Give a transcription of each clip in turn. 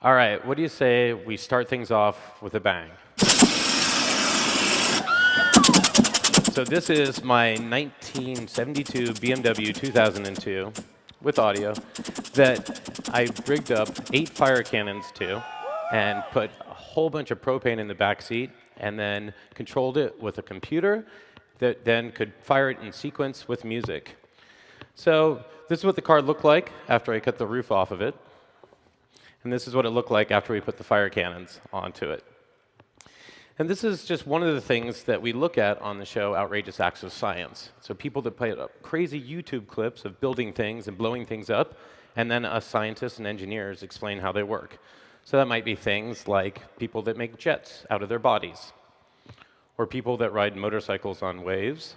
All right, what do you say we start things off with a bang? So this is my 1972 BMW 2002 with audio that I rigged up 8 fire cannons to and put a whole bunch of propane in the back seat and then controlled it with a computer that then could fire it in sequence with music. So this is what the car looked like after I cut the roof off of it. And this is what it looked like after we put the fire cannons onto it. And this is just one of the things that we look at on the show Outrageous Acts of Science. So people that put up crazy YouTube clips of building things and blowing things up, and then us scientists and engineers explain how they work. So that might be things like people that make jets out of their bodies, or people that ride motorcycles on waves,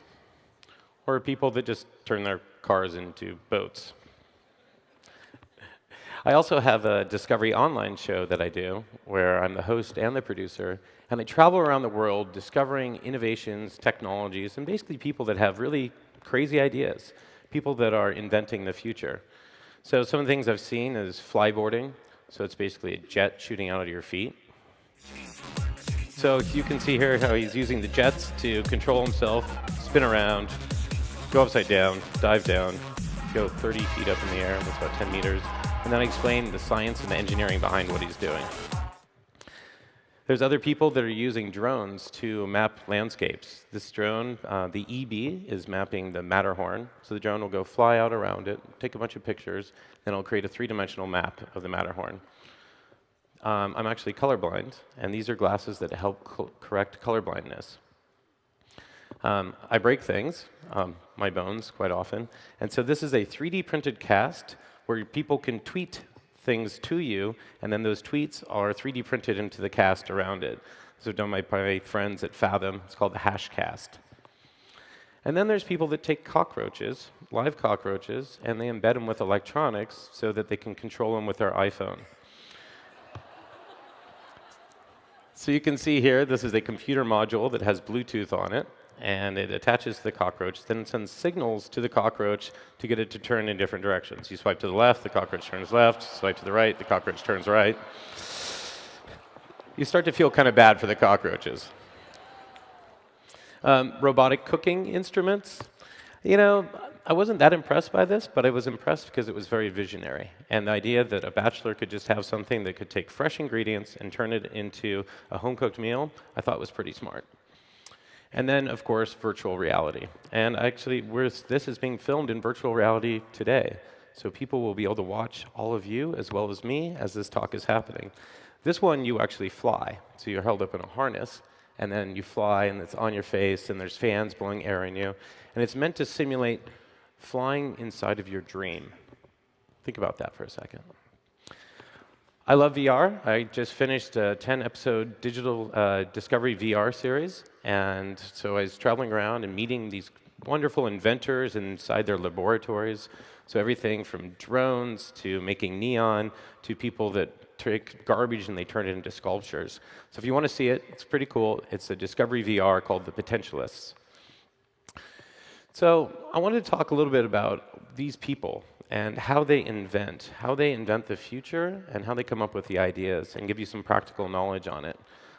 or people that just turn their cars into boats. I also have a Discovery Online show that I do, where I'm the host and the producer, and I travel around the world discovering innovations, technologies, and basically people that have really crazy ideas, people that are inventing the future. So some of the things I've seen is flyboarding, so it's basically a jet shooting out of your feet. So you can see here how he's using the jets to control himself, spin around, go upside down, dive down, go 30 feet up in the air, that's about 10 meters. And then I explain the science and the engineering behind what he's doing. There's other people that are using drones to map landscapes. This drone, the EB, is mapping the Matterhorn. So the drone will go fly out around it, take a bunch of pictures, then it'll create a 3-dimensional map of the Matterhorn. I'm actually colorblind, and these are glasses that help correct colorblindness. I break things, my bones, quite often. And so this is a 3D printed cast where people can tweet things to you, and then those tweets are 3D printed into the cast around it. This is done by my friends at Fathom. It's called the Hashcast. And then there's people that take cockroaches, live cockroaches, and they embed them with electronics so that they can control them with their iPhone. So you can see here, this is a computer module that has Bluetooth on it, and it attaches to the cockroach, then it sends signals to the cockroach to get it to turn in different directions. You swipe to the left, the cockroach turns left, swipe to the right, the cockroach turns right. You start to feel kind of bad for the cockroaches. Robotic cooking instruments. You know, I wasn't that impressed by this, but I was impressed because it was very visionary. And the idea that a bachelor could just have something that could take fresh ingredients and turn it into a home-cooked meal, I thought was pretty smart. And then, of course, virtual reality. And actually, this is being filmed in virtual reality today. So people will be able to watch all of you as well as me as this talk is happening. This one, you actually fly. So you're held up in a harness, and then you fly, and it's on your face, and there's fans blowing air in you. And it's meant to simulate flying inside of your dream. Think about that for a second. I love VR. I just finished a 10-episode digital Discovery VR series. And so I was traveling around and meeting these wonderful inventors inside their laboratories. So everything from drones to making neon to people that take garbage and they turn it into sculptures. So if you want to see it, it's pretty cool. It's a Discovery VR called the Potentialists. So I wanted to talk a little bit about these people and how they invent the future and how they come up with the ideas and give you some practical knowledge on it.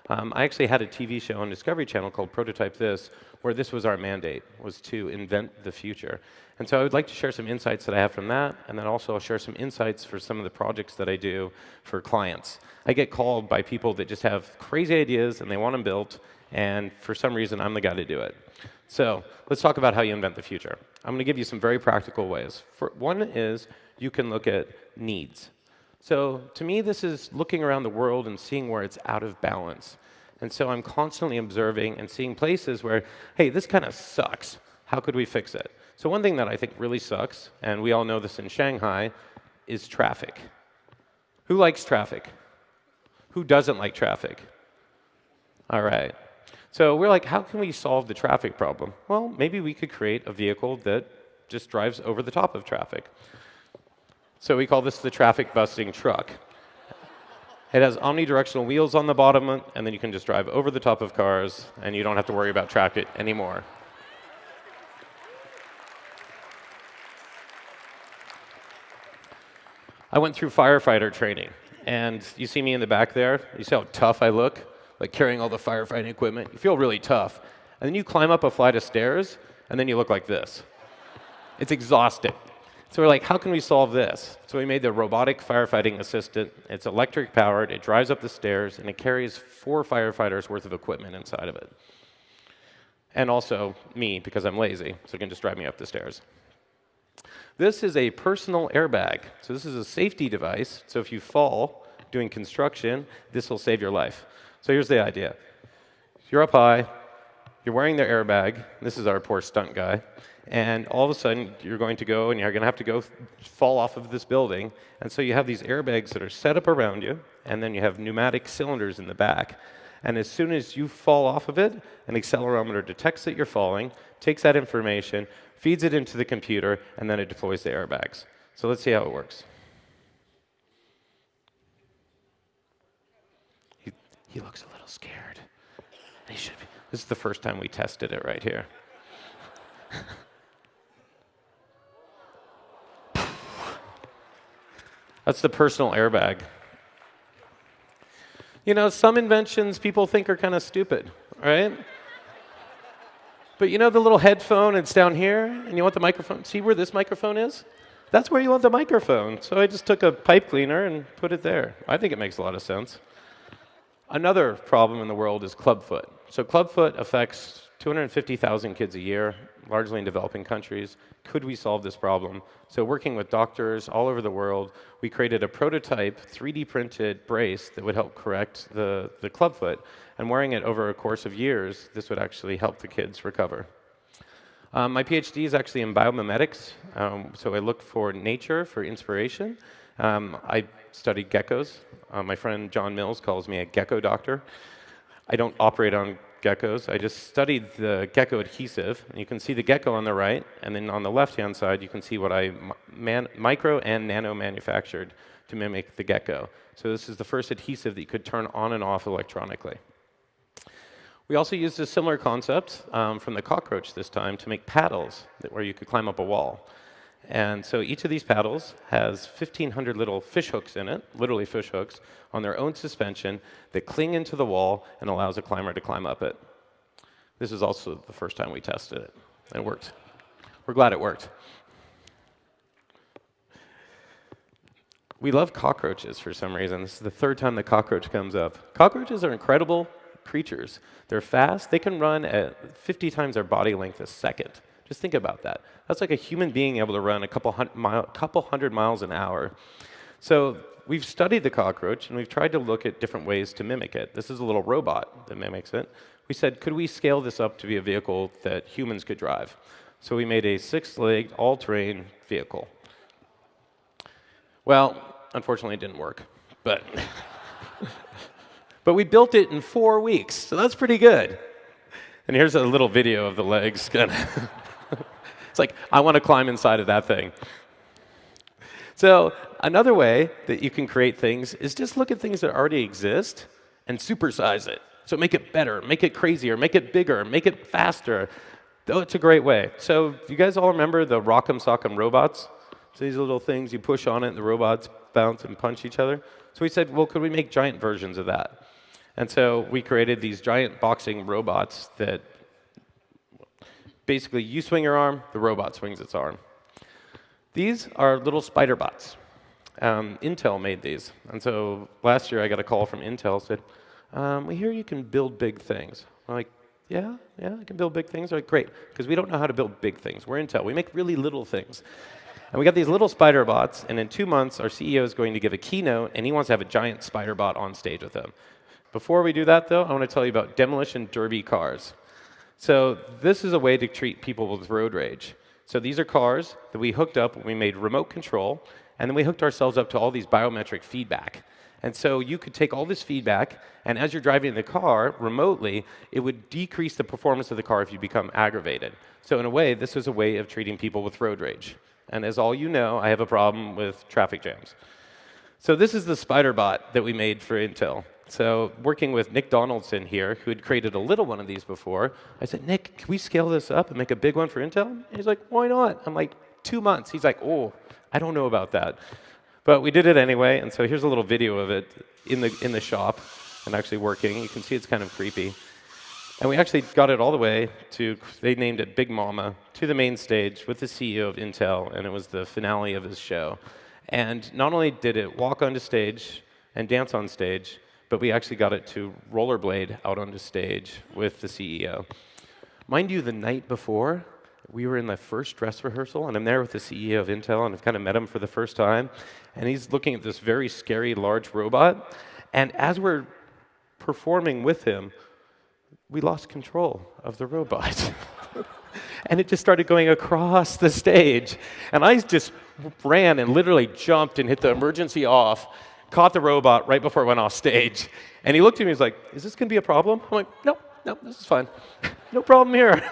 I actually had a TV show on Discovery Channel called Prototype This, where this was our mandate, was to invent the future. And so I would like to share some insights that I have from that, and then also I'll share some insights for some of the projects that I do for clients. I get called by people that just have crazy ideas and they want them built, and for some reason I'm the guy to do it. So let's talk about how you invent the future. I'm going to give you some very practical ways. One is you can look at needs. So to me, this is looking around the world and seeing where it's out of balance. And so I'm constantly observing and seeing places where, hey, this kind of sucks. How could we fix it? So one thing that I think really sucks, and we all know this in Shanghai, is traffic. Who likes traffic? Who doesn't like traffic? All right. So we're like, how can we solve the traffic problem? Well, maybe we could create a vehicle that just drives over the top of traffic. So we call this the traffic busting truck. It has omnidirectional wheels on the bottom, and then you can just drive over the top of cars, and you don't have to worry about traffic anymore. I went through firefighter training, And you see me in the back there? You see how tough I look? Like carrying all the firefighting equipment. You feel really tough. And then you climb up a flight of stairs, and then you look like this. It's exhausting. So we're like, how can we solve this? So we made the robotic firefighting assistant. It's electric powered, it drives up the stairs, and it carries 4 firefighters worth of equipment inside of it. And also me, because I'm lazy, so it can just drive me up the stairs. This is a personal airbag. So this is a safety device. So if you fall doing construction, this will save your life. So here's the idea. You're up high, you're wearing the airbag. This is our poor stunt guy. And all of a sudden, you're going to go, and you're going to have to go fall off of this building. And so you have these airbags that are set up around you, and then you have pneumatic cylinders in the back. And as soon as you fall off of it, an accelerometer detects that you're falling, takes that information, feeds it into the computer, and then it deploys the airbags. So let's see how it works. He looks a little scared. He should be. This is the first time we tested it right here. That's the personal airbag. You know, some inventions people think are kind of stupid, right? But you know the little headphone, it's down here, and you want the microphone? See where this microphone is? That's where you want the microphone. So I just took a pipe cleaner and put it there. I think it makes a lot of sense. Another problem in the world is clubfoot. So clubfoot affects 250,000 kids a year, largely in developing countries. Could we solve this problem? So working with doctors all over the world, we created a prototype 3D printed brace that would help correct the clubfoot. And wearing it over a course of years, this would actually help the kids recover. My PhD is actually in biomimetics, so I look for nature for inspiration. I studied geckos. My friend John Mills calls me a gecko doctor. I don't operate on geckos. I just studied the gecko adhesive. And you can see the gecko on the right, and then on the left-hand side, you can see what I micro and nano manufactured to mimic the gecko. So this is the first adhesive that you could turn on and off electronically. We also used a similar concept from the cockroach this time to make paddles where you could climb up a wall. And so each of these paddles has 1,500 little fish hooks in it, literally fish hooks, on their own suspension that cling into the wall and allows a climber to climb up it. This is also the first time we tested it. It worked. We're glad it worked. We love cockroaches for some reason. This is the third time the cockroach comes up. Cockroaches are incredible creatures. They're fast. They can run at 50 times their body length a second. Just think about that. That's like a human being able to run a couple hundred miles an hour. So we've studied the cockroach, and we've tried to look at different ways to mimic it. This is a little robot that mimics it. We said, could we scale this up to be a vehicle that humans could drive? So we made a 6-legged, all-terrain vehicle. Well, unfortunately, it didn't work. But we built it in 4 weeks, so that's pretty good. And here's a little video of the legs. It's like, I want to climb inside of that thing. So another way that you can create things is just look at things that already exist and supersize it. So make it better, make it crazier, make it bigger, make it faster. Oh, it's a great way. So you guys all remember the Rock'em Sock'em robots? So these little things, you push on it, and the robots bounce and punch each other. So we said, well, could we make giant versions of that? And so we created these giant boxing robots that basically you swing your arm, the robot swings its arm. These are little spider bots. Intel made these. And so last year I got a call from Intel, said, we hear you can build big things. I'm like, yeah, I can build big things. They're like, great, because we don't know how to build big things. We're Intel. We make really little things. And we got these little spider bots, and in 2 months, our CEO is going to give a keynote, and he wants to have a giant spider bot on stage with him. Before we do that, though, I want to tell you about demolition derby cars. So this is a way to treat people with road rage. So these are cars that we hooked up when we made remote control, and then we hooked ourselves up to all these biometric feedback. And so you could take all this feedback, and as you're driving the car remotely, it would decrease the performance of the car if you become aggravated. So in a way, this is a way of treating people with road rage. And as all you know, I have a problem with traffic jams. So this is the spider bot that we made for Intel. So working with Nick Donaldson here, who had created a little one of these before, I said, Nick, can we scale this up and make a big one for Intel? And he's like, why not? I'm like, 2 months. He's like, oh, I don't know about that. But we did it anyway, and so here's a little video of it in the shop and actually working. You can see it's kind of creepy. And we actually got it all the way to, they named it Big Mama, to the main stage with the CEO of Intel, and it was the finale of his show. And not only did it walk onto stage and dance on stage, but we actually got it to rollerblade out onto stage with the CEO. Mind you, the night before, we were in the first dress rehearsal, and I'm there with the CEO of Intel, and I've kind of met him for the first time, and he's looking at this very scary, large robot, and as we're performing with him, we lost control of the robot. And it just started going across the stage, and I just ran and literally jumped and hit the emergency off, caught the robot right before it went off stage, and he looked at me and was like, "Is this going to be a problem?" I'm like, "No, this is fine. No problem here."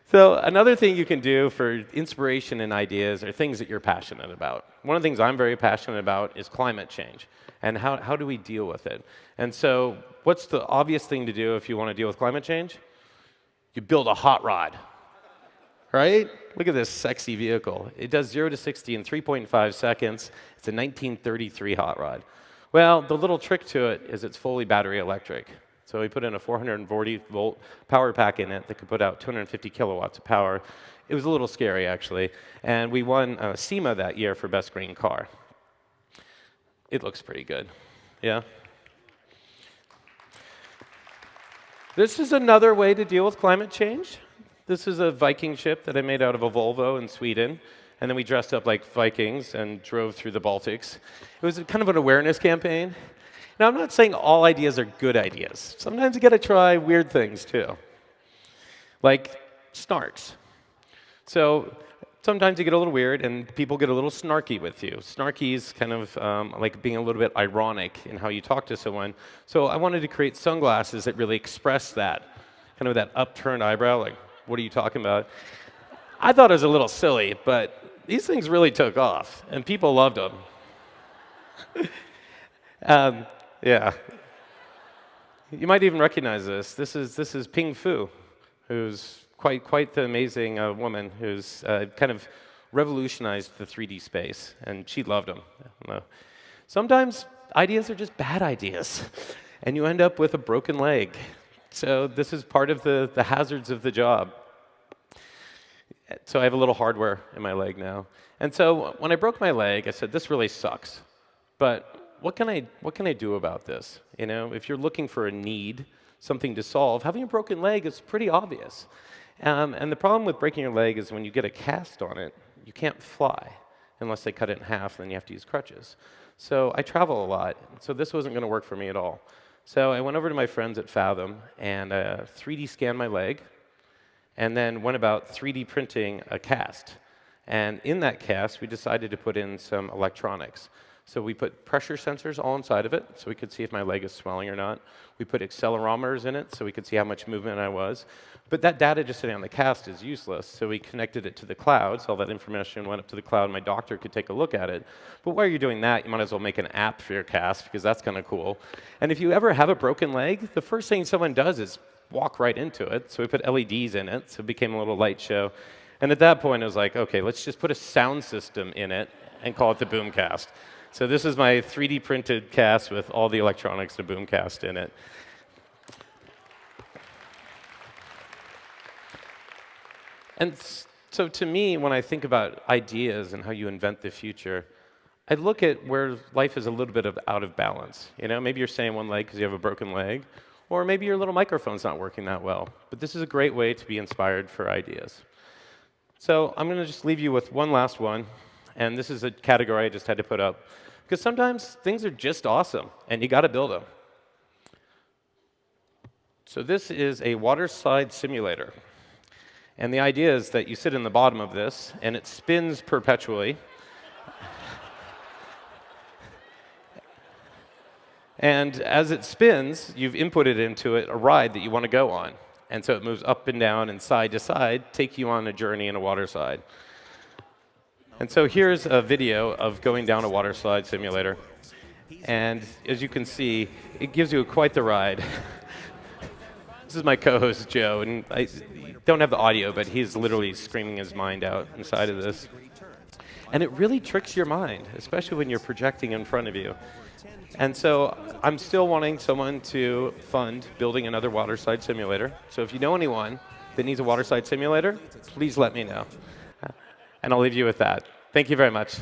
So another thing you can do for inspiration and ideas are things that you're passionate about. One of the things I'm very passionate about is climate change, and how do we deal with it? And so what's the obvious thing to do if you want to deal with climate change? You build a hot rod, right? Look at this sexy vehicle. It does 0 to 60 in 3.5 seconds. It's a 1933 hot rod. Well, the little trick to it is it's fully battery electric. So we put in a 440-volt power pack in it that could put out 250 kilowatts of power. It was a little scary, actually. And we won SEMA that year for Best Green Car. It looks pretty good, yeah? This is another way to deal with climate change. This is a Viking ship that I made out of a Volvo in Sweden. And then we dressed up like Vikings and drove through the Baltics. It was kind of an awareness campaign. Now, I'm not saying all ideas are good ideas. Sometimes you got to try weird things, too, like snarks. So sometimes you get a little weird, and people get a little snarky with you. Snarky is kind of like being a little bit ironic in how you talk to someone. So I wanted to create sunglasses that really express that, kind of that upturned eyebrow, like, what are you talking about? I thought it was a little silly, but these things really took off, and people loved them. Yeah. You might even recognize this. This is Ping Fu, who's quite the amazing woman who's kind of revolutionized the 3D space, and she loved them. Sometimes ideas are just bad ideas, and you end up with a broken leg. So this is part of the hazards of the job. So I have a little hardware in my leg now. And so when I broke my leg, I said, this really sucks. But what can I do about this? You know, if you're looking for a need, something to solve, having a broken leg is pretty obvious. And the problem with breaking your leg is when you get a cast on it, you can't fly unless they cut it in half, and then you have to use crutches. So I travel a lot, so this wasn't going to work for me at all. So I went over to my friends at Fathom and 3D scanned my leg, and then went about 3D printing a cast. And in that cast, we decided to put in some electronics. So we put pressure sensors all inside of it, so we could see if my leg is swelling or not. We put accelerometers in it, so we could see how much movement I was. But that data just sitting on the cast is useless, so we connected it to the cloud, so all that information went up to the cloud, and my doctor could take a look at it. But while you're doing that, you might as well make an app for your cast, because that's kind of cool. And if you ever have a broken leg, the first thing someone does is walk right into it. So we put LEDs in it, so it became a little light show. And at that point, I was like, okay, let's just put a sound system in it and call it the Boomcast. So this is my 3D printed cast with all the electronics and a Boomcast in it. And so to me, when I think about ideas and how you invent the future, I look at where life is a little bit out of balance. You know, maybe you're saying one leg because you have a broken leg, or maybe your little microphone's not working that well. But this is a great way to be inspired for ideas. So I'm going to just leave you with one last one. And this is a category I just had to put up. Because sometimes things are just awesome, and you got to build them. So this is a Waterslide simulator. And the idea is that you sit in the bottom of this, and it spins perpetually. And as it spins, you've inputted into it a ride that you want to go on. And so it moves up and down and side to side, take you on a journey in a water slide. And so here's a video of going down a water slide simulator. And as you can see, it gives you quite the ride. This is my co-host, Joe, and I don't have the audio, but he's literally screaming his mind out inside of this. And it really tricks your mind, especially when you're projecting in front of you. And so I'm still wanting someone to fund building another Waterslide simulator. So if you know anyone that needs a Waterslide simulator, please let me know. And I'll leave you with that. Thank you very much.